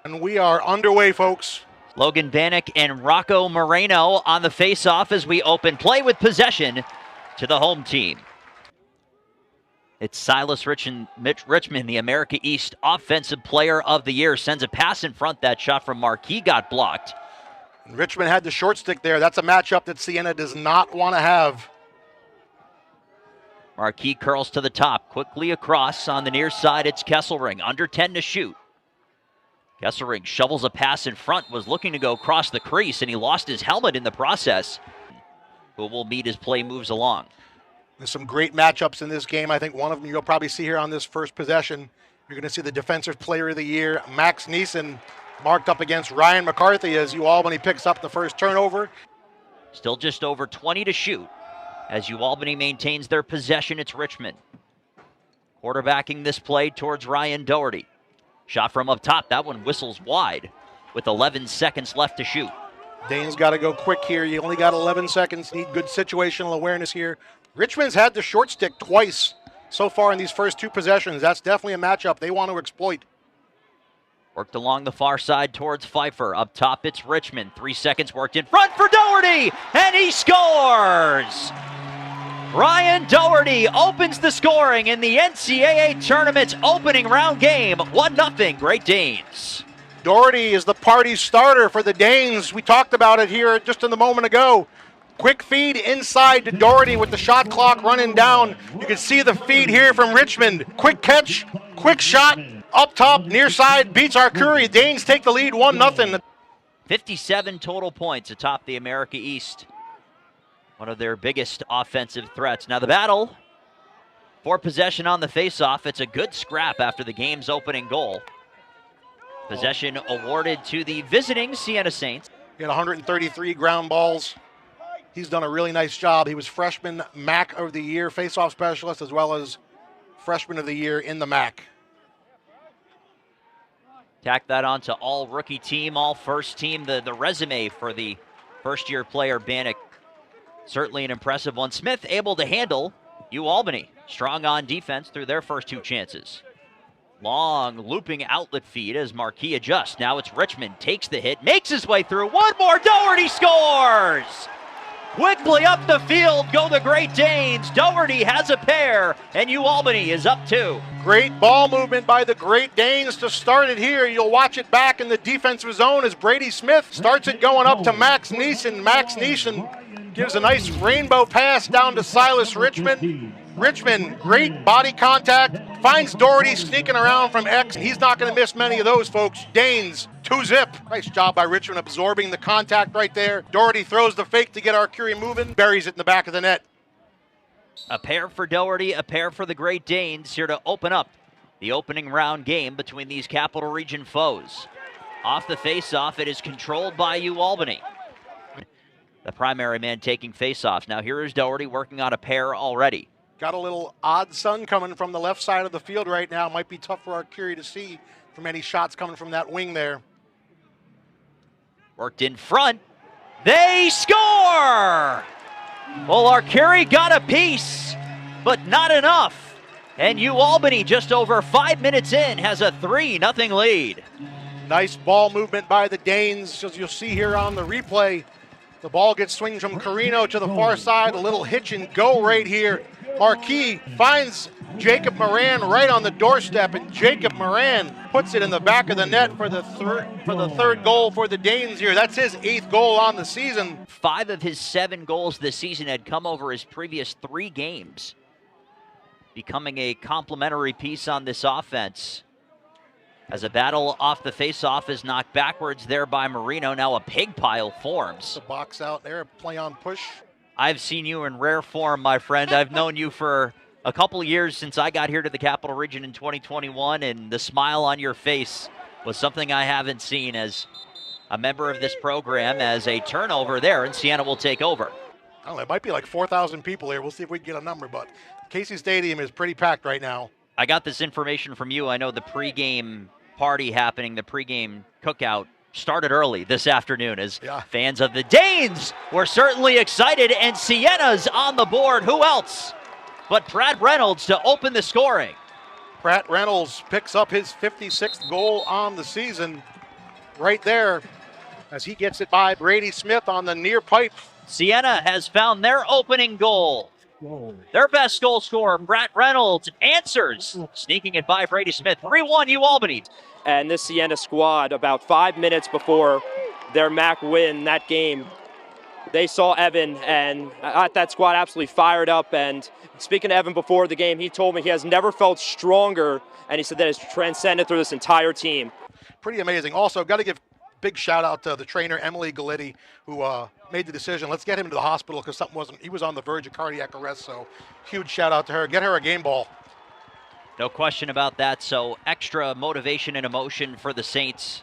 And we are underway, folks. Logan Bannock and Rocco Moreno on the face-off as we open play with possession to the home team. It's Silas Richmond, the America East Offensive Player of the Year, sends a pass in front. That shot from Marquis got blocked. Richmond had the short stick there. That's a matchup that Siena does not want to have. Marquis curls to the top, quickly across on the near side. It's Kesselring, under 10 to shoot. Kesselring shovels a pass in front, was looking to go across the crease, and he lost his helmet in the process. But we'll meet as play moves along. There's some great matchups in this game. I think one of them you'll probably see here on this first possession. You're going to see the Defensive Player of the Year, Max Neeson, marked up against Ryan McCarthy as UAlbany picks up the first turnover. Still just over 20 to shoot. As UAlbany maintains their possession, it's Richmond. Quarterbacking this play towards Ryan Doherty. Shot from up top, that one whistles wide with 11 seconds left to shoot. Dane's got to go quick here. You only got 11 seconds, need good situational awareness here. Richmond's had the short stick twice so far in these first two possessions. That's definitely a matchup they want to exploit. Worked along the far side towards Pfeiffer. Up top, it's Richmond. 3 seconds worked in front for Doherty, and he scores! Ryan Doherty opens the scoring in the NCAA tournament's opening round game. 1-0, Great Danes. Doherty is the party starter for the Danes. We talked about it here just a moment ago. Quick feed inside to Doherty with the shot clock running down. You can see the feed here from Richmond. Quick catch, quick shot, up top, near side, beats Arcuri. Danes take the lead 1-0. 57 total points atop the America East. One of their biggest offensive threats. Now the battle for possession on the faceoff. It's a good scrap after the game's opening goal. Possession awarded to the visiting Siena Saints. He had 133 ground balls. He's done a really nice job. He was freshman MAC of the year, faceoff specialist, as well as freshman of the year in the MAC. Tack that on to all rookie team, all first team. The resume for the first year player Bannock, certainly an impressive one. Smith able to handle UAlbany. Strong on defense through their first two chances. Long looping outlet feed as Marquis adjusts. Now it's Richmond, takes the hit, makes his way through. One more, Doherty scores! Quickly up the field go the Great Danes. Doherty has a pair, and UAlbany is up 2. Great ball movement by the Great Danes to start it here. You'll watch it back in the defensive zone as Brady Smith starts it going up to Max Neeson. Max Neeson gives a nice rainbow pass down to Silas Richmond. Richmond, great body contact, finds Doherty sneaking around from X. He's not going to miss many of those, folks. Danes, 2-zip. Nice job by Richmond absorbing the contact right there. Doherty throws the fake to get Arcuri moving, buries it in the back of the net. A pair for Doherty, a pair for the Great Danes here to open up the opening round game between these Capital Region foes. Off the face-off, it is controlled by UAlbany. The primary man taking face-offs. Now here is Doherty working on a pair already. Got a little odd sun coming from the left side of the field right now. Might be tough for Arcuri to see from any shots coming from that wing there. Worked in front. They score! Well, Arcuri got a piece, but not enough. And UAlbany, just over 5 minutes in, has a 3-0 lead. Nice ball movement by the Danes, as you'll see here on the replay. The ball gets swinged from Carino to the far side. A little hitch and go right here. Marquis finds Jacob Moran right on the doorstep, and Jacob Moran puts it in the back of the net for the third goal for the Danes here. That's his 8th goal on the season. 5 of his 7 goals this season had come over his previous 3 games, becoming a complementary piece on this offense. As a battle off the face-off is knocked backwards there by Marino. Now a pig pile forms. The box out there, play on push. I've seen you in rare form, my friend. I've known you for a couple of years since I got here to the Capital Region in 2021, and the smile on your face was something I haven't seen as a member of this program. As a turnover there, and Siena will take over. I don't know, it might be like 4,000 people here. We'll see if we can get a number, but Casey Stadium is pretty packed right now. I got this information from you. I know the pregame party happening, the pregame cookout, started early this afternoon as fans of the Danes were certainly excited, and Siena's on the board. Who else but Pratt Reynolds to open the scoring? Pratt Reynolds picks up his 56th goal on the season. right there as he gets it by Brady Smith on the near pipe. Siena has found their opening goal. Their best goal scorer, Brett Reynolds, answers, sneaking it by Brady Smith. 3-1 UAlbany. And this Siena squad, about 5 minutes before their MAC win that game, they saw Evan, and that squad absolutely fired up. And speaking to Evan before the game, he told me he has never felt stronger, and he said that it's transcended through this entire team. Pretty amazing. Also, got to give big shout out to the trainer, Emily Galitti, who made the decision. Let's get him to the hospital because he was on the verge of cardiac arrest. So huge shout out to her. Get her a game ball. No question about that. So extra motivation and emotion for the Saints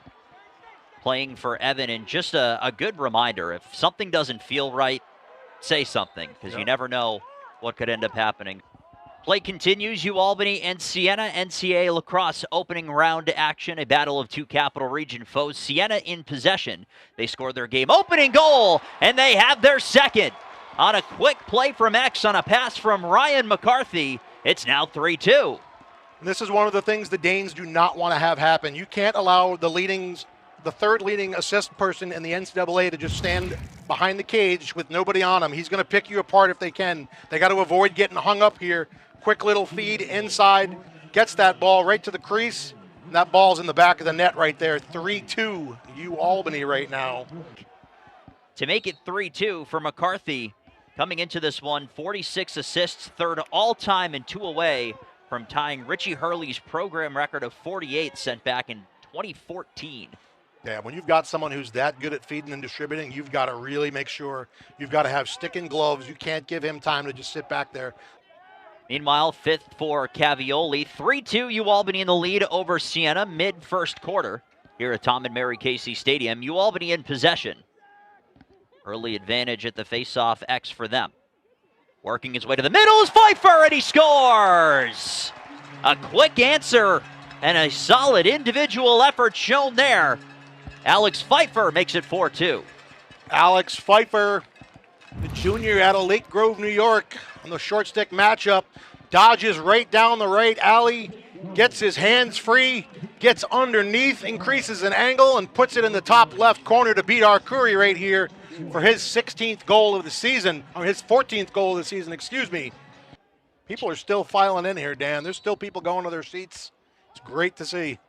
playing for Evan. And just a good reminder, if something doesn't feel right, say something, because you never know what could end up happening. Play continues. UAlbany and Siena. NCAA Lacrosse opening round action. A battle of two Capital Region foes. Siena in possession. They score their game opening goal, and they have their second. On a quick play from X on a pass from Ryan McCarthy, it's now 3-2. This is one of the things the Danes do not want to have happen. You can't allow the third leading assist person in the NCAA to just stand behind the cage with nobody on him. He's going to pick you apart if they can. They got to avoid getting hung up here. Quick little feed inside, gets that ball right to the crease, and that ball's in the back of the net right there. 3-2 UAlbany right now. To make it 3-2 for McCarthy coming into this one, 46 assists, third all-time and 2 away from tying Richie Hurley's program record of 48 sent back in 2014. Yeah, when you've got someone who's that good at feeding and distributing, you've got to really make sure you've got to have stick and gloves. You can't give him time to just sit back there. Meanwhile, fifth for Cavioli. 3-2 UAlbany in the lead over Siena mid-first quarter here at Tom and Mary Casey Stadium. UAlbany in possession. Early advantage at the face-off X for them. Working his way to the middle is Pfeiffer, and he scores! A quick answer and a solid individual effort shown there. Alex Pfeiffer makes it 4-2. Alex Pfeiffer, the junior out of Lake Grove, New York, on the short stick matchup, dodges right down the right alley, gets his hands free, gets underneath, increases an angle, and puts it in the top left corner to beat Arcuri right here for his 16th goal of the season, or his 14th goal of the season, excuse me. People are still filing in here, Dan. There's still people going to their seats. It's great to see.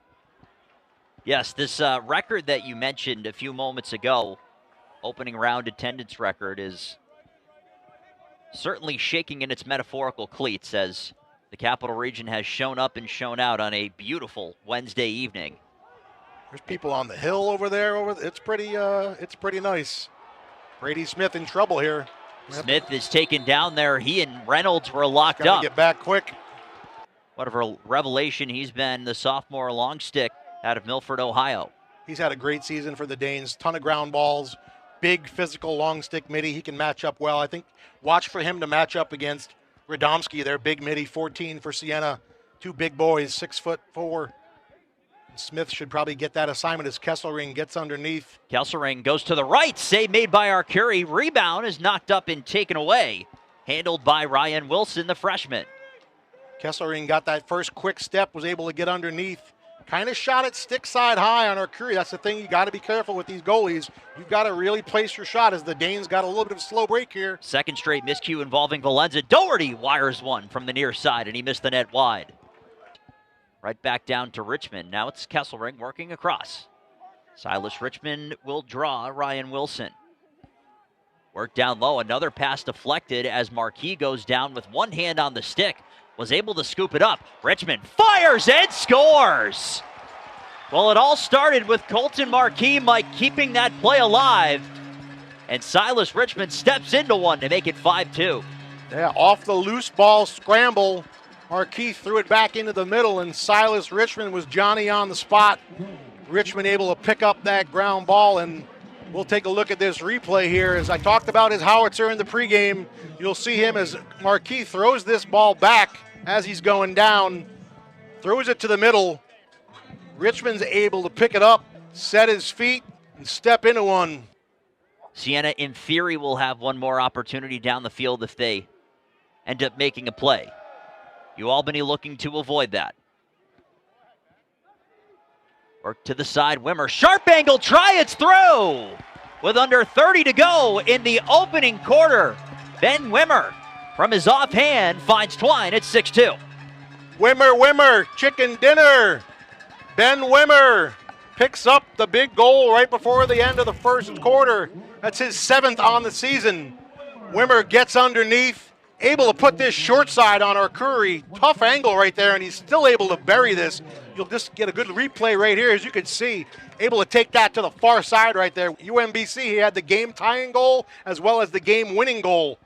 Yes, this record that you mentioned a few moments ago, opening round attendance record, is certainly shaking in its metaphorical cleats as the Capital Region has shown up and shown out on a beautiful Wednesday evening. There's people on the hill over there. It's pretty nice. Brady Smith in trouble here. Smith is taken down there. He and Reynolds were locked up. Get back quick. What a revelation he's been, the sophomore long stick out of Milford, Ohio. He's had a great season for the Danes. Ton of ground balls. Big physical long stick midi. He can match up well. I think watch for him to match up against Radomski, their big midi. 14 for Siena. Two big boys, 6'4". Smith should probably get that assignment as Kesselring gets underneath. Kesselring goes to the right. Save made by Arcuri. Rebound is knocked up and taken away. Handled by Ryan Wilson, the freshman. Kesselring got that first quick step, was able to get underneath. Kind of shot it stick side high on Arcuri. That's the thing, you got to be careful with these goalies. You've got to really place your shot as the Danes got a little bit of a slow break here. Second straight miscue involving Valenza. Doherty wires one from the near side, and he missed the net wide. Right back down to Richmond. Now it's Kesselring working across. Silas Richmond will draw Ryan Wilson. Work down low. Another pass deflected as Marquis goes down with one hand on the stick. Was able to scoop it up. Richmond fires and scores! Well, it all started with Colton Marquis, Mike, keeping that play alive. And Silas Richmond steps into one to make it 5-2. Yeah, off the loose ball scramble. Marquis threw it back into the middle, and Silas Richmond was Johnny on the spot. Richmond able to pick up that ground ball, and we'll take a look at this replay here. As I talked about his howitzer in the pregame, you'll see him as Marquis throws this ball back as he's going down, throws it to the middle. Richmond's able to pick it up, set his feet, and step into one. Siena, in theory, will have one more opportunity down the field if they end up making a play. UAlbany looking to avoid that. Work to the side, Wimmer. Sharp angle try, it's through! With under 30 to go in the opening quarter. Ben Wimmer, from his offhand, finds Twine at 6-2. Wimmer, chicken dinner. Ben Wimmer picks up the big goal right before the end of the first quarter. That's his 7th on the season. Wimmer gets underneath, able to put this short side on our Curry. Tough angle right there, and he's still able to bury this. You'll just get a good replay right here, as you can see. Able to take that to the far side right there. UMBC, he had the game-tying goal as well as the game-winning goal.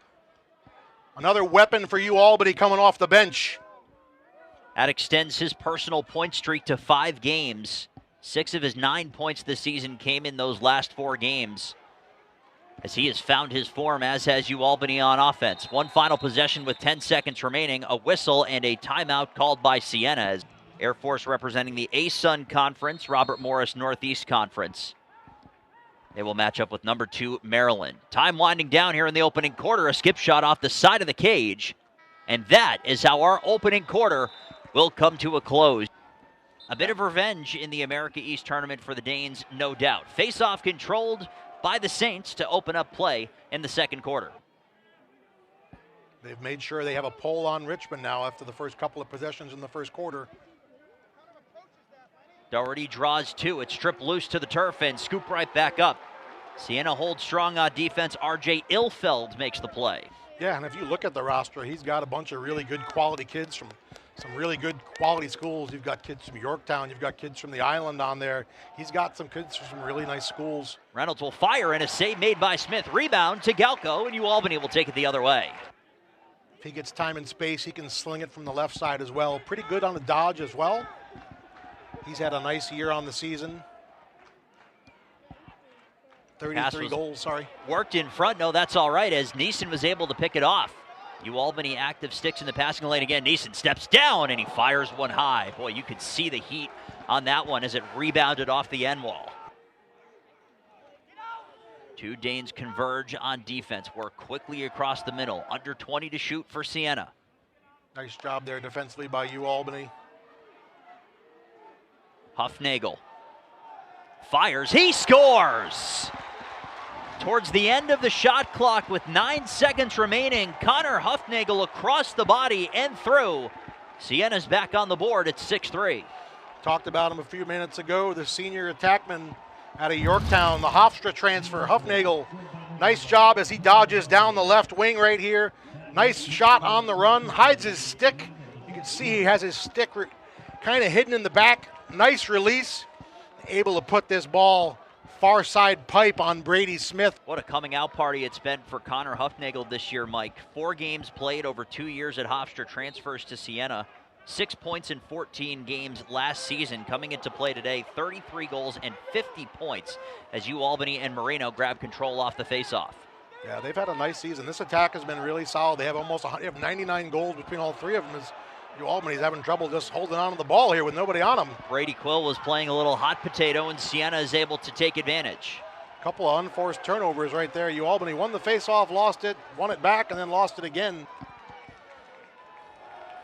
Another weapon for UAlbany coming off the bench. That extends his personal point streak to 5 games. 6 of his 9 points this season came in those last 4 games, as he has found his form, as has UAlbany on offense. One final possession with 10 seconds remaining, a whistle and a timeout called by Siena, as Air Force representing the ASUN Conference, Robert Morris Northeast Conference. They will match up with number 2, Maryland. Time winding down here in the opening quarter, a skip shot off the side of the cage. And that is how our opening quarter will come to a close. A bit of revenge in the America East tournament for the Danes, no doubt. Face-off controlled by the Saints to open up play in the second quarter. They've made sure they have a pole on Richmond now after the first couple of possessions in the first quarter. Doherty draws 2. It's stripped loose to the turf and scoop right back up. Siena holds strong on defense. RJ Ilfeld makes the play. Yeah, and if you look at the roster, he's got a bunch of really good quality kids from some really good quality schools. You've got kids from Yorktown. You've got kids from the island on there. He's got some kids from some really nice schools. Reynolds will fire, and a save made by Smith. Rebound to Galco, and UAlbany will take it the other way. If he gets time and space, he can sling it from the left side as well. Pretty good on the dodge as well. He's had a nice year on the season. 33 goals, sorry. Worked in front. No, that's all right, as Neeson was able to pick it off. UAlbany active sticks in the passing lane again. Neeson steps down, and he fires one high. Boy, you could see the heat on that one as it rebounded off the end wall. 2 Danes converge on defense. Work quickly across the middle. Under 20 to shoot for Siena. Nice job there defensively by UAlbany. Huffnagel fires. He scores! Towards the end of the shot clock with 9 seconds remaining, Connor Huffnagel across the body and through. Siena's back on the board at 6-3. Talked about him a few minutes ago, the senior attackman out of Yorktown, the Hofstra transfer. Huffnagel, nice job as he dodges down the left wing right here. Nice shot on the run, hides his stick. You can see he has his stick kind of hidden in the back. Nice release, able to put this ball far side pipe on Brady Smith. What a coming out party it's been for Connor Huffnagel this year, Mike. 4 games played over 2 years at Hofstra, transfers to Siena. 6 points in 14 games last season. Coming into play today, 33 goals and 50 points as UAlbany and Moreno grab control off the faceoff. Yeah, they've had a nice season. This attack has been really solid. They have they have 99 goals between all 3 of them. UAlbany's having trouble just holding on to the ball here with nobody on them. Brady Quill was playing a little hot potato, and Siena is able to take advantage. A couple of unforced turnovers right there. UAlbany won the face-off, lost it, won it back, and then lost it again.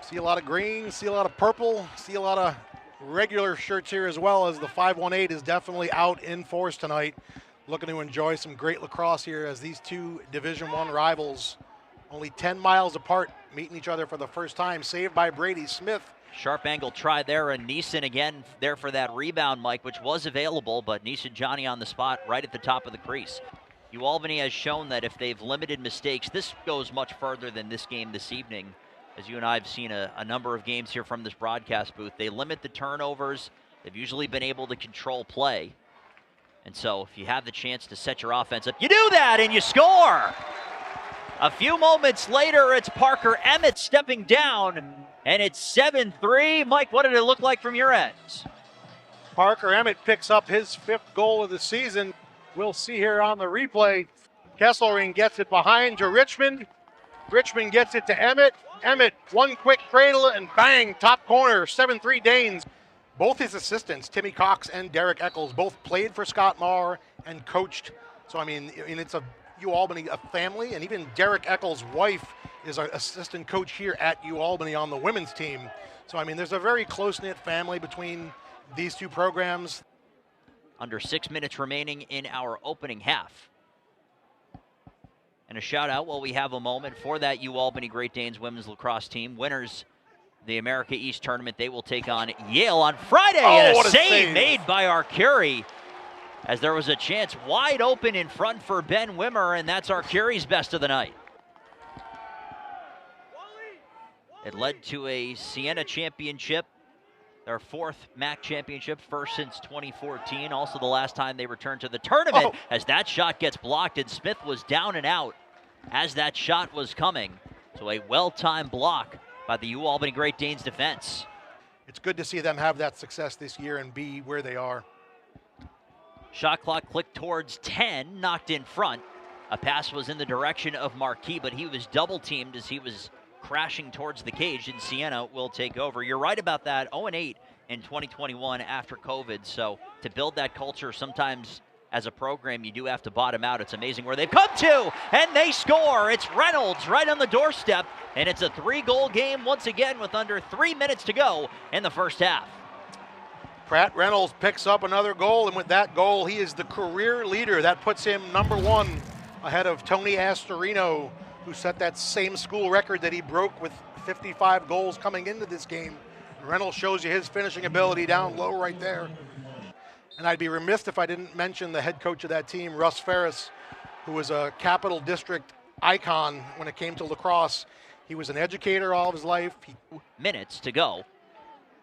See a lot of green, see a lot of purple, see a lot of regular shirts here as well, as the 518 is definitely out in force tonight. Looking to enjoy some great lacrosse here as these 2 Division I rivals, only 10 miles apart, meeting each other for the first time. Saved by Brady Smith. Sharp angle try there, and Neeson again there for that rebound, Mike, which was available, but Neeson Johnny on the spot right at the top of the crease. UAlbany has shown that if they've limited mistakes, this goes much further than this game this evening. As you and I have seen a number of games here from this broadcast booth, they limit the turnovers. They've usually been able to control play. And so if you have the chance to set your offense up, you do that and you score! A few moments later, it's Parker Emmett stepping down, and it's 7-3. Mike, what did it look like from your end? Parker Emmett picks up his 5th goal of the season. We'll see here on the replay. Kesselring gets it behind to Richmond. Richmond gets it to Emmett. Emmett, one quick cradle, and bang, top corner, 7-3 Danes. Both his assistants, Timmy Cox and Derek Eccles, both played for Scott Maher and coached. So, I mean it's a UAlbany, a family, and even Derek Eccles' wife is an assistant coach here at UAlbany on the women's team. So, I mean, there's a very close-knit family between these two programs. Under 6 minutes remaining in our opening half. And a shout out while we have a moment for that UAlbany Great Danes women's lacrosse team. Winners the America East tournament, they will take on Yale on Friday. And a save made by Arcuri, as there was a chance wide open in front for Ben Wimmer, and that's Arcuri's best of the night. It led to a Siena championship, their fourth MAC championship, first since 2014. Also the last time they returned to the tournament, as that shot gets blocked, and Smith was down and out as that shot was coming. So a well-timed block by the UAlbany Great Danes defense. It's good to see them have that success this year and be where they are. Shot clock clicked towards 10, knocked in front. A pass was in the direction of Marquis, but he was double teamed as he was crashing towards the cage, and Siena will take over. You're right about that, 0-8 in 2021 after COVID. So to build that culture, sometimes as a program, you do have to bottom out. It's amazing where they've come to, and they score. It's Reynolds right on the doorstep, and it's a 3-goal game once again with under 3 minutes to go in the first half. Pratt Reynolds picks up another goal, and with that goal, he is the career leader. That puts him #1 ahead of Tony Astorino, who set that same school record that he broke with 55 goals coming into this game. Reynolds shows you his finishing ability down low right there. And I'd be remiss if I didn't mention the head coach of that team, Russ Ferris, who was a Capital District icon when it came to lacrosse. He was an educator all of his life. Minutes to go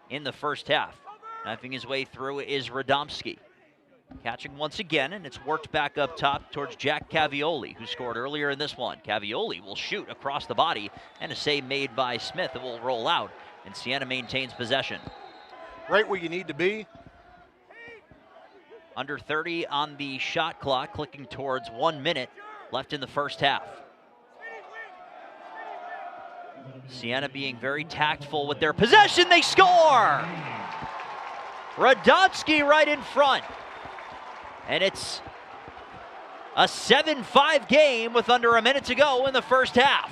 in the first half. Knifing his way through is Radomski. Catching once again, and it's worked back up top towards Jack Cavioli, who scored earlier in this one. Cavioli will shoot across the body, and a save made by Smith that will roll out, and Siena maintains possession. Right where you need to be. Under 30 on the shot clock, clicking towards 1 minute left in the first half. Siena being very tactful with their possession. They score! Radomski right in front. And it's a 7-5 game with under a minute to go in the first half.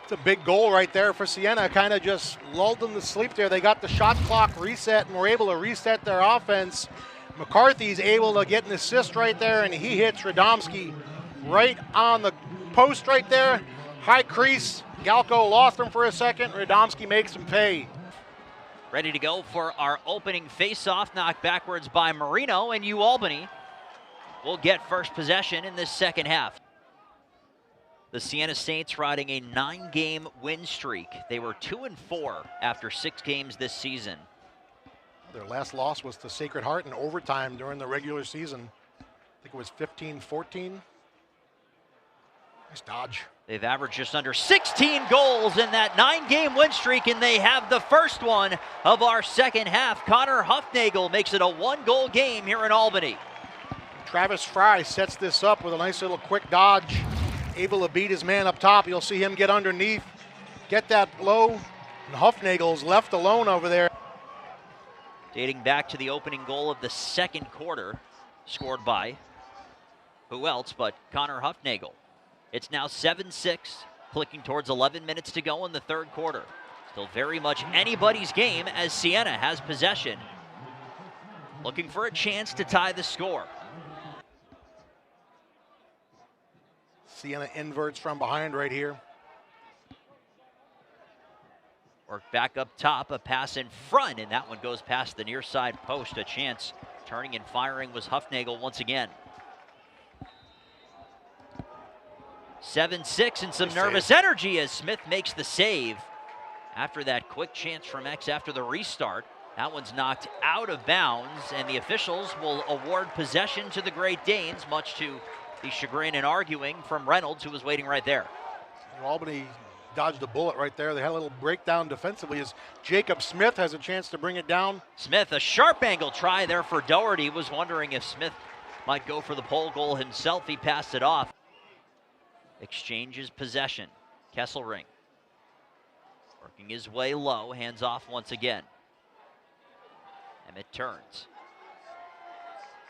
It's a big goal right there for Siena. Kind of just lulled them to sleep there. They got the shot clock reset and were able to reset their offense. McCarthy's able to get an assist right there, and he hits Radomski right on the post right there. High crease. Galco lost him for a second. Radomski makes him pay. Ready to go for our opening face-off, knocked backwards by Marino, and UAlbany will get first possession in this second half. The Siena Saints riding a 9-game win streak. They were 2-4 after 6 games this season. Their last loss was to Sacred Heart in overtime during the regular season. I think it was 15-14. Nice dodge. They've averaged just under 16 goals in that 9-game win streak, and they have the first one of our second half. Connor Huffnagel makes it a 1-goal game here in Albany. Travis Fry sets this up with a nice little quick dodge. Able to beat his man up top. You'll see him get underneath, get that blow, and Huffnagel's left alone over there. Dating back to the opening goal of the second quarter, scored by who else but Connor Huffnagel. It's now 7-6, clicking towards 11 minutes to go in the third quarter. Still very much anybody's game as Siena has possession, looking for a chance to tie the score. Siena inverts from behind right here. Work back up top, a pass in front, and that one goes past the near side post. A chance turning and firing was Huffnagel once again. 7-6 and some nervous energy as Smith makes the save after that quick chance from X after the restart. That one's knocked out of bounds, and the officials will award possession to the Great Danes, much to the chagrin and arguing from Reynolds, who was waiting right there. Albany dodged a bullet right there. They had a little breakdown defensively as Jacob Smith has a chance to bring it down. Smith, a sharp angle try there for Doherty. Was wondering if Smith might go for the pole goal himself. He passed it off. Exchanges possession. Kesselring working his way low, hands off once again. Emmett turns.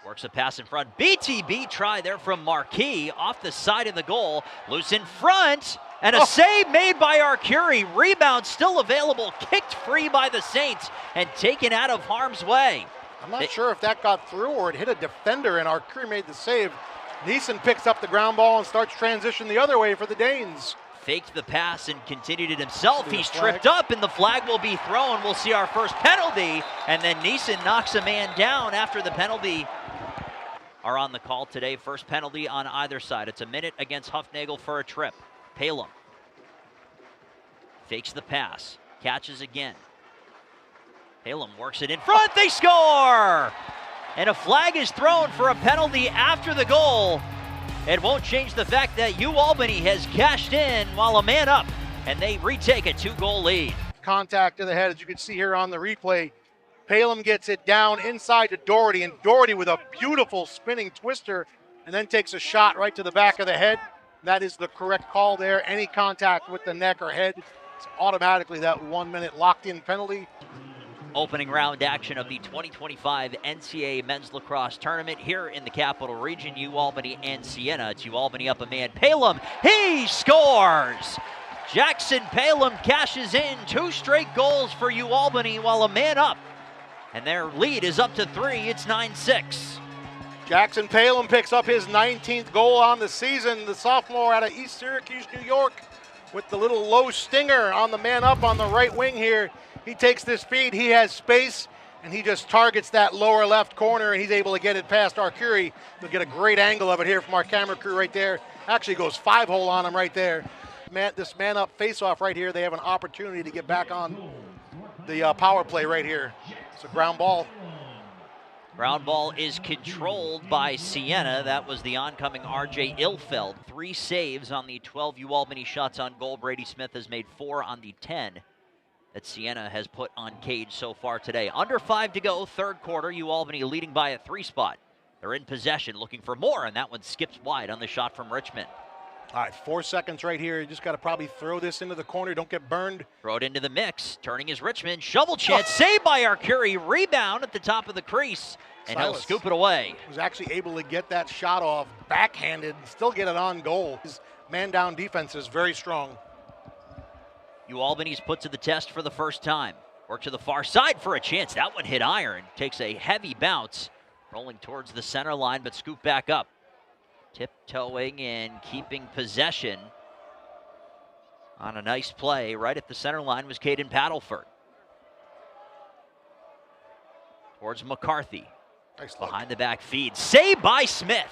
Works a pass in front. BTB try there from Marquis off the side of the goal. Loose in front. And a save made by Arcuri. Rebound still available. Kicked free by the Saints and taken out of harm's way. I'm not sure if that got through or it hit a defender and Arcuri made the save. Neeson picks up the ground ball and starts transition the other way for the Danes. Faked the pass and continued it himself. He's tripped up and the flag will be thrown. We'll see our first penalty, and then Neeson knocks a man down after the penalty are on the call today. First penalty on either side. It's a minute against Hufnagel for a trip. Palem fakes the pass, catches again. Palem works it in front, they score! And a flag is thrown for a penalty after the goal. It won't change the fact that UAlbany has cashed in while a man up, and they retake a 2-goal lead. Contact to the head, as you can see here on the replay. Palem gets it down inside to Doherty, and Doherty with a beautiful spinning twister, and then takes a shot right to the back of the head. That is the correct call there. Any contact with the neck or head, it's automatically that 1 minute locked-in penalty. Opening round action of the 2025 NCAA Men's Lacrosse Tournament here in the Capital Region, UAlbany and Siena. It's UAlbany up a man. Palem, he scores! Jackson Palem cashes in 2 straight goals for UAlbany while a man up. And their lead is up to 3. It's 9-6. Jackson Palem picks up his 19th goal on the season. The sophomore out of East Syracuse, New York, with the little low stinger on the man up on the right wing here. He takes this feed, he has space, and he just targets that lower left corner, and he's able to get it past Arcuri. We'll get a great angle of it here from our camera crew right there. Actually goes 5-hole on him right there. This man-up face-off right here, they have an opportunity to get back on the power play right here. It's a ground ball. Ground ball is controlled by Siena. That was the oncoming RJ Ilfeld. 3 saves on the 12 UAlbany shots on goal. Brady Smith has made 4 on the 10 that Siena has put on cage so far today. Under 5 to go, third quarter. UAlbany leading by a 3 spot. They're in possession, looking for more, and that one skips wide on the shot from Richmond. All right, 4 seconds right here. You just got to probably throw this into the corner. Don't get burned. Throw it into the mix. Turning is Richmond. Shovel chance. Saved by Arcuri. Rebound at the top of the crease. And Silas he'll scoop it away. Was actually able to get that shot off backhanded and still get it on goal. His man-down defense is very strong. UAlbany's put to the test for the first time. Work to the far side for a chance. That one hit iron. Takes a heavy bounce. Rolling towards the center line, but scoop back up. Tiptoeing and keeping possession on a nice play right at the center line was Caden Paddleford. Towards McCarthy. Nice look. Behind the back feed. Saved by Smith.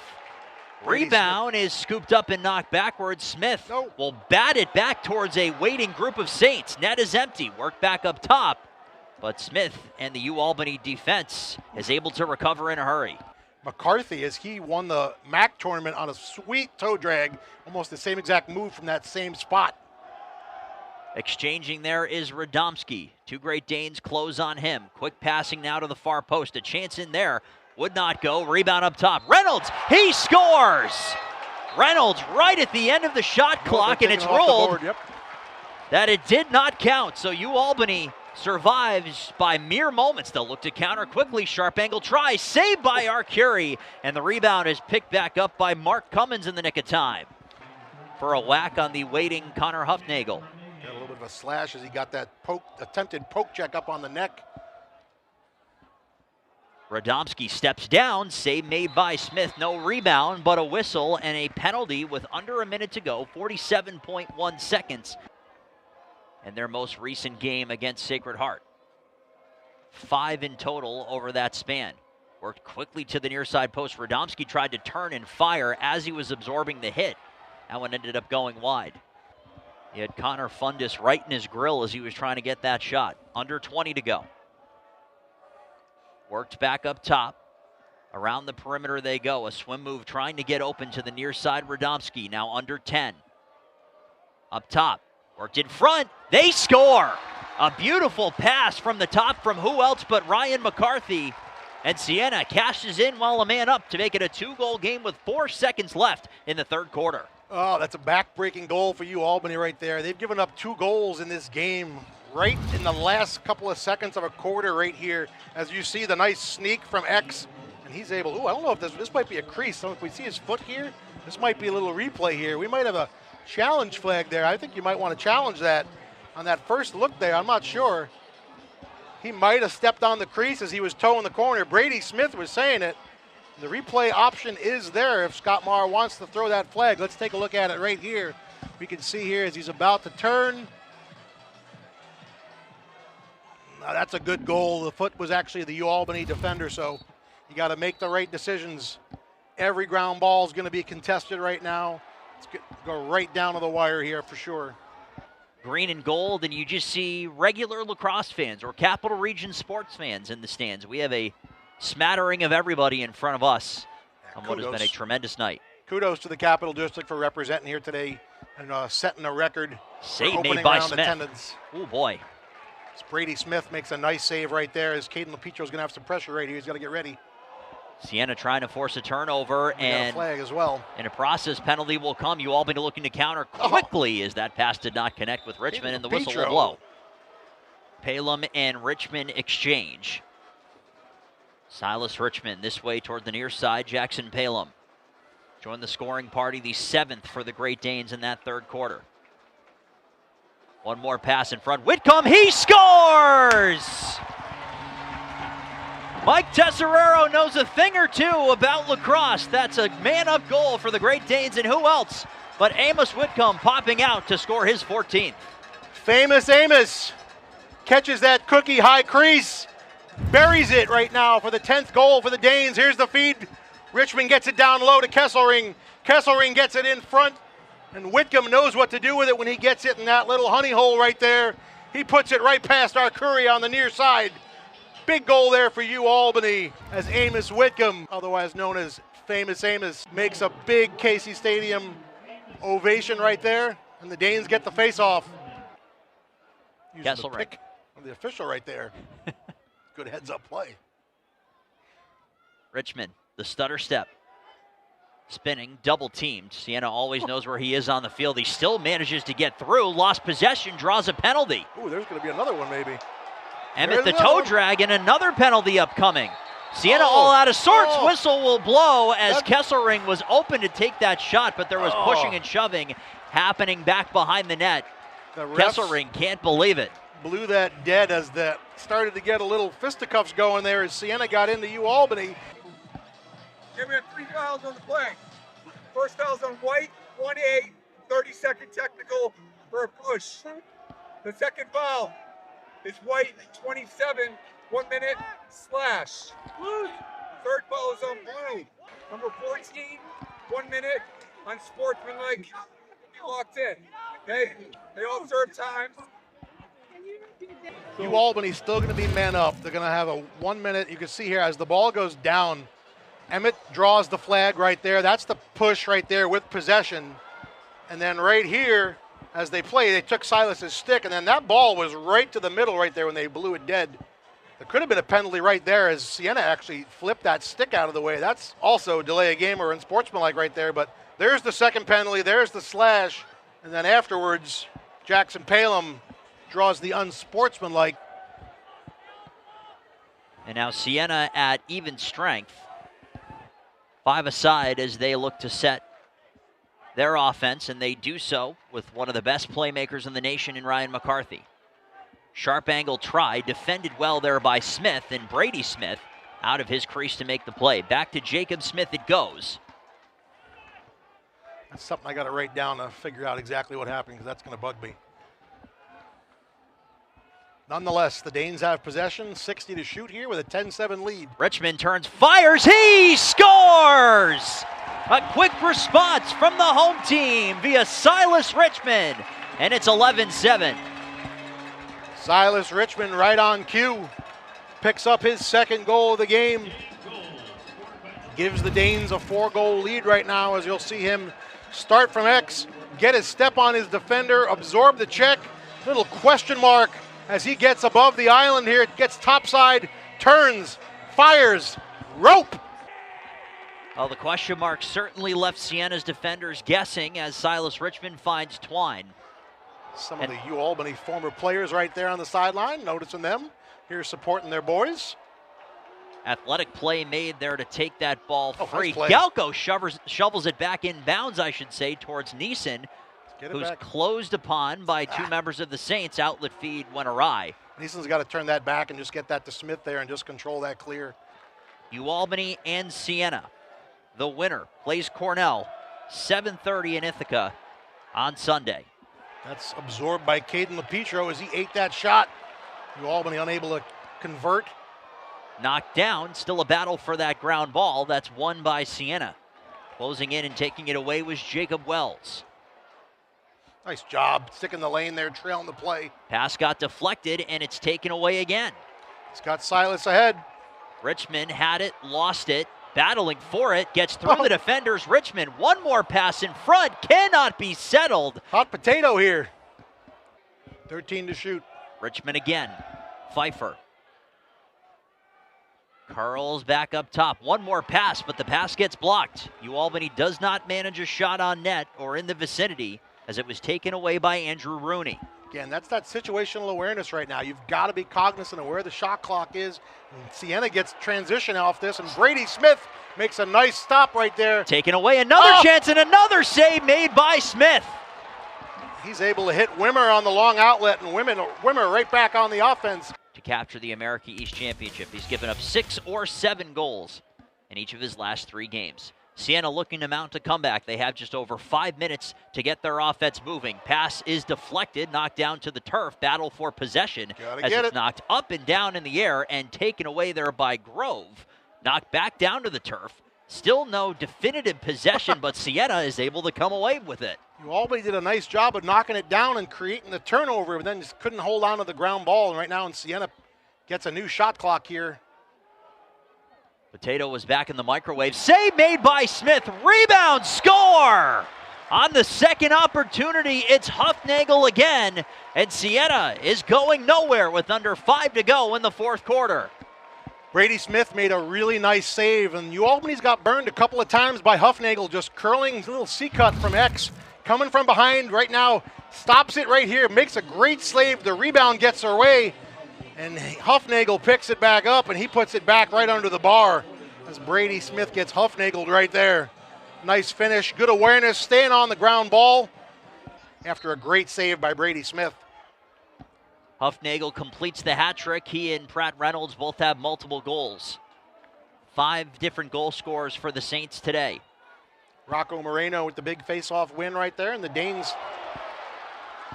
Rebound is scooped up and knocked backwards. Smith will bat it back towards a waiting group of Saints. Net is empty. Work back up top. But Smith and the UAlbany defense is able to recover in a hurry. McCarthy, as he won the MAC tournament on a sweet toe drag, almost the same exact move from that same spot. Exchanging there is Radomski. 2 Great Danes close on him. Quick passing now to the far post. A chance in there. Would not go. Rebound up top. Reynolds, he scores! Reynolds right at the end of the shot clock, and it's ruled that it did not count. So UAlbany survives by mere moments. They'll look to counter quickly. Sharp angle try. Saved by Arcuri. And the rebound is picked back up by Mark Cummins in the nick of time for a whack on the waiting Connor Hufnagel. Got a little bit of a slash as he got that attempted poke check up on the neck. Radomski steps down. Save made by Smith. No rebound, but a whistle and a penalty with under a minute to go. 47.1 seconds. And their most recent game against Sacred Heart. 5 in total over that span. Worked quickly to the near side post. Radomski tried to turn and fire as he was absorbing the hit. That one ended up going wide. He had Connor Fundis right in his grill as he was trying to get that shot. Under 20 to go. Worked back up top. Around the perimeter they go. A swim move trying to get open to the near side. Radomski now under 10. Up top. Worked in front. They score. A beautiful pass from the top from who else but Ryan McCarthy. And Siena cashes in while a man up to make it a 2-goal game with 4 seconds left in the third quarter. Oh, that's a back-breaking goal for UAlbany right there. They've given up 2 goals in this game right in the last couple of seconds of a quarter right here. As you see the nice sneak from X, and he's able, I don't know if this might be a crease. So if we see his foot here, this might be a little replay here. We might have a challenge flag there. I think you might want to challenge that on that first look there. I'm not sure. he might have stepped on the crease as he was toeing the corner. Brady Smith was saying it. The replay option is there if Scott Maher wants to throw that flag. Let's take a look at it right here. We can see here as he's about to turn. Now that's a good goal. The foot was actually the UAlbany defender, so you got to make the right decisions. Every ground ball is going to be contested right now. It's going to go right down to the wire here for sure. Green and gold, and you just see regular lacrosse fans or Capital Region sports fans in the stands. We have a smattering of everybody in front of us on what has been a tremendous night. Kudos to the Capital District for representing here today and setting a record Save for made opening by round Smith. attendance. Oh boy. As Brady Smith makes a nice save right there as Caden LaPietro's going to have some pressure right here. He's got to get ready. Siena trying to force a turnover, and a flag as well. In a process, penalty will come. UAlbany looking to counter quickly as that pass did not connect with Richmond, and the whistle will blow. Palem and Richmond exchange. Silas Richmond this way toward the near side. Jackson Palem joined the scoring party, the 7th for the Great Danes in that third quarter. One more pass in front. Whitcomb, he scores! Mike Tesserero knows a thing or two about lacrosse. That's a man-up goal for the Great Danes, and who else but Amos Whitcomb popping out to score his 14th. Famous Amos catches that cookie high crease, buries it right now for the 10th goal for the Danes. Here's the feed. Richmond gets it down low to Kesselring. Kesselring gets it in front, and Whitcomb knows what to do with it when he gets it in that little honey hole right there. He puts it right past Arcuri on the near side. Big goal there for UAlbany as Amos Whitcomb, otherwise known as Famous Amos, makes a big Casey Stadium ovation right there, and the Danes get the face-off. Using the pick of the official right there. Good heads-up play. Richmond, the stutter step. Spinning, double teamed. Siena always knows where he is on the field. He still manages to get through. Lost possession, draws a penalty. Ooh, there's going to be another one maybe. Emmett the toe drag, and another penalty upcoming. Siena all out of sorts. Whistle will blow as Kesselring was open to take that shot, but there was pushing and shoving happening back behind the net. Kesselring can't believe it. Blew that dead as that started to get a little fisticuffs going there as Siena got into UAlbany. Yeah, we have 3 fouls on the play. First foul's on White, 1-8, 30-second technical for a push. The second foul is White, 27, 1 minute slash. Third foul is on Blue. Number 14, 1 minute unsportsmanlike. He locked in. Okay? They all serve time. UAlbany's still going to be man up. They're going to have a 1 minute. You can see here as the ball goes down, Emmett draws the flag right there. That's the push right there with possession. And then right here, as they play, they took Silas's stick, and then that ball was right to the middle right there when they blew it dead. There could have been a penalty right there as Siena actually flipped that stick out of the way. That's also delay a game or unsportsmanlike right there, but there's the second penalty, there's the slash, and then afterwards, Jackson Palem draws the unsportsmanlike. And now Siena at even strength. 5 aside as they look to set their offense, and they do so with one of the best playmakers in the nation in Ryan McCarthy. Sharp angle try, defended well there by Smith, and Brady Smith out of his crease to make the play. Back to Jacob Smith it goes. That's something I got to write down to figure out exactly what happened, because that's going to bug me. Nonetheless, the Danes have possession, 60 to shoot here with a 10-7 lead. Richmond turns, fires, he scores! A quick response from the home team via Silas Richmond, and it's 11-7. Silas Richmond right on cue. Picks up his second goal of the game. Gives the Danes a 4-goal lead right now as you'll see him start from X, get his step on his defender, absorb the check, little question mark as he gets above the island here, gets topside, turns, fires, rope. Well, the question mark certainly left Siena's defenders guessing as Silas Richmond finds Twine. Some of the UAlbany former players right there on the sideline, noticing them, here supporting their boys. Athletic play made there to take that ball free. Nice play. Galco shovels it back in bounds, I should say, towards Neeson, who's closed upon by 2 members of the Saints. Outlet feed went awry. Neeson's got to turn that back and just get that to Smith there and just control that clear. UAlbany and Siena. The winner plays Cornell, 7:30 in Ithaca on Sunday. That's absorbed by Caden LaPietro as he ate that shot. UAlbany unable to convert. Knocked down, still a battle for that ground ball. That's won by Siena. Closing in and taking it away was Jacob Wells. Nice job, sticking the lane there, trailing the play. Pass got deflected, and it's taken away again. He's got Silas ahead. Richmond had it, lost it, battling for it, gets through the defenders. Richmond, one more pass in front, cannot be settled. Hot potato here. 13 to shoot. Richmond again, Pfeiffer. Curls back up top, one more pass, but the pass gets blocked. UAlbany does not manage a shot on net or in the vicinity as it was taken away by Andrew Rooney. Again, that's that situational awareness right now. You've got to be cognizant of where the shot clock is. And Siena gets transition off this, and Brady Smith makes a nice stop right there. Taken away, another chance and another save made by Smith. He's able to hit Wimmer on the long outlet, and Wimmer right back on the offense. To capture the America East Championship, he's given up 6 or 7 goals in each of his last 3 games. Siena looking to mount a comeback. They have just over 5 minutes to get their offense moving. Pass is deflected, knocked down to the turf. Battle for possession as it's knocked up and down in the air and taken away there by Grove. Knocked back down to the turf. Still no definitive possession, but Siena is able to come away with it. UAlbany did a nice job of knocking it down and creating the turnover, but then just couldn't hold on to the ground ball. And right now, Siena gets a new shot clock here. Potato was back in the microwave. Save made by Smith. Rebound, score! On the second opportunity, it's Huffnagel again, and Siena is going nowhere with under 5 to go in the fourth quarter. Brady Smith made a really nice save, and UAlbany's got burned a couple of times by Huffnagel, just curling a little C-cut from X. Coming from behind right now, stops it right here, makes a great save. The rebound gets her way, and Huffnagel picks it back up, and he puts it back right under the bar as Brady Smith gets Huffnageled right there. Nice finish, good awareness, staying on the ground ball after a great save by Brady Smith. Huffnagel completes the hat trick. He and Pratt Reynolds both have multiple goals. 5 different goal scorers for the Saints today. Rocco Moreno with the big face-off win right there, and the Danes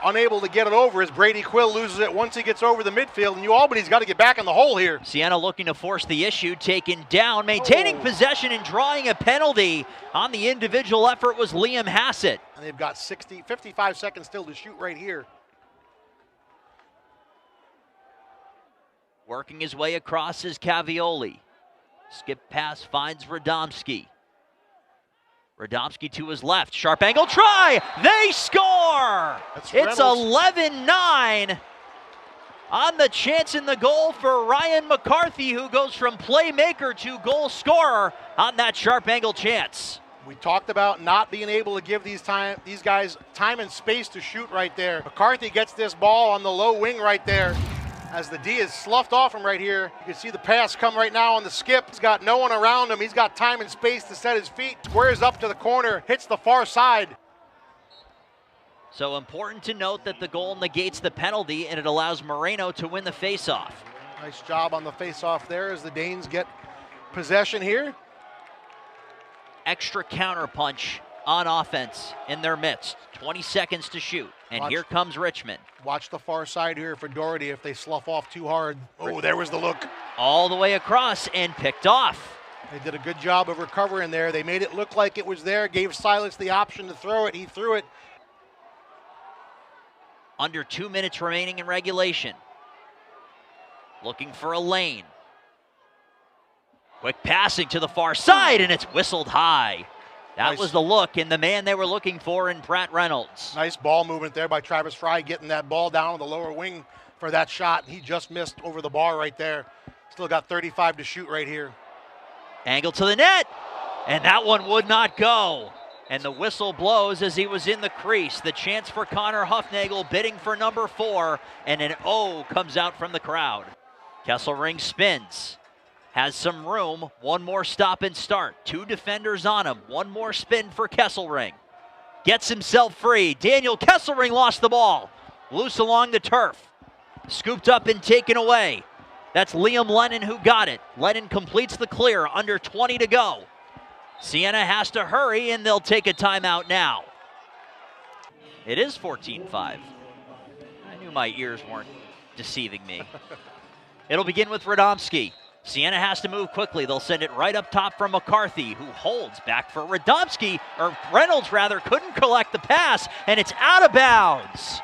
unable to get it over as Brady Quill loses it once he gets over the midfield, and UAlbany's got to get back in the hole here. Siena looking to force the issue, taken down, maintaining possession and drawing a penalty on the individual effort was Liam Hassett. And they've got 55 seconds still to shoot right here. Working his way across is Cavioli. Skip pass finds Radomski. Radomski to his left. Sharp angle try. They score. It's 11-9 on the chance in the goal for Ryan McCarthy, who goes from playmaker to goal scorer on that sharp angle chance. We talked about not being able to give these guys time and space to shoot right there. McCarthy gets this ball on the low wing right there. As the D is sloughed off him right here. You can see the pass come right now on the skip. He's got no one around him. He's got time and space to set his feet. Squares up to the corner, hits the far side. So important to note that the goal negates the penalty and it allows Moreno to win the faceoff. Nice job on the faceoff there as the Danes get possession here. Extra counterpunch on offense in their midst. 20 seconds to shoot. And here comes Richmond. Watch the far side here for Doherty if they slough off too hard. Oh, there was the look. All the way across and picked off. They did a good job of recovering there. They made it look like it was there, gave Silas the option to throw it. He threw it. Under 2 minutes remaining in regulation. Looking for a lane. Quick passing to the far side, and it's whistled high. That was the look and the man they were looking for in Pratt Reynolds. Nice ball movement there by Travis Fry, getting that ball down on the lower wing for that shot. He just missed over the bar right there. Still got 35 to shoot right here. Angle to the net, and that one would not go. And the whistle blows as he was in the crease. The chance for Connor Huffnagel bidding for number 4, and an O comes out from the crowd. Kesselring spins. Has some room, one more stop and start. 2 defenders on him, one more spin for Kesselring. Gets himself free. Daniel Kesselring lost the ball. Loose along the turf. Scooped up and taken away. That's Liam Lennon who got it. Lennon completes the clear, under 20 to go. Siena has to hurry, and they'll take a timeout now. It is 14-5. I knew my ears weren't deceiving me. It'll begin with Radomski. Siena has to move quickly. They'll send it right up top from McCarthy, who holds back for Radomski, or Reynolds rather, couldn't collect the pass, and it's out of bounds.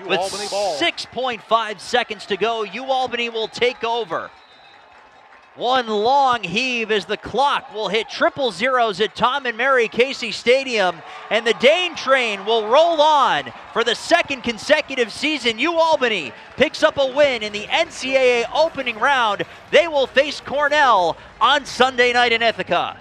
With 6.5 seconds to go, UAlbany will take over. One long heave as the clock will hit triple zeros at Tom and Mary Casey Stadium, and the Dane train will roll on for the second consecutive season. UAlbany picks up a win in the NCAA opening round. They will face Cornell on Sunday night in Ithaca.